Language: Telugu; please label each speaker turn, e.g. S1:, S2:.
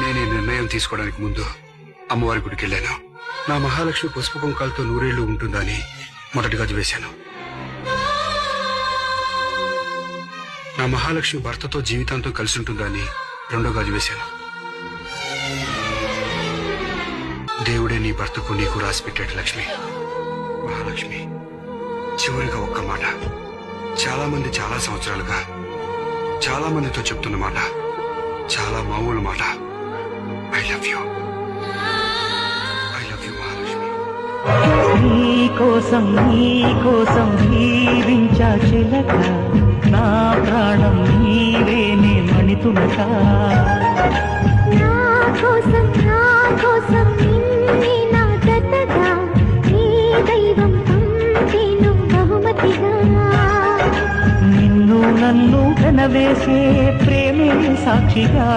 S1: నేను ఈ నిర్ణయం తీసుకోవడానికి ముందు అమ్మవారి గుడికి వెళ్ళాను. నా మహాలక్ష్మి పసుపు కుంకాలతో 100 ఏళ్లు ఉంటుందని మొదటి గాజు వేశాను. నా మహాలక్ష్మి భర్తతో జీవితాంతం కలిసి ఉంటుందని 2వ గాజు వేశాను. దేవుడే నీ భర్తకు నీకు రాసి పెట్టాడు లక్ష్మి. మహాలక్ష్మి, చివరిగా ఒక్క మాట. చాలా మంది చాలా సంవత్సరాలుగా చాలా మందితో చెప్తున్న మాట, చాలా మామూలు మాట. I love you. I love you Mahalakshmi.
S2: నీకోసం జీవించా చిలక, నా ప్రాణం నీవేనే మణితునక. నిన్ను నన్ను కనవేసే ప్రేమే సాక్షిగా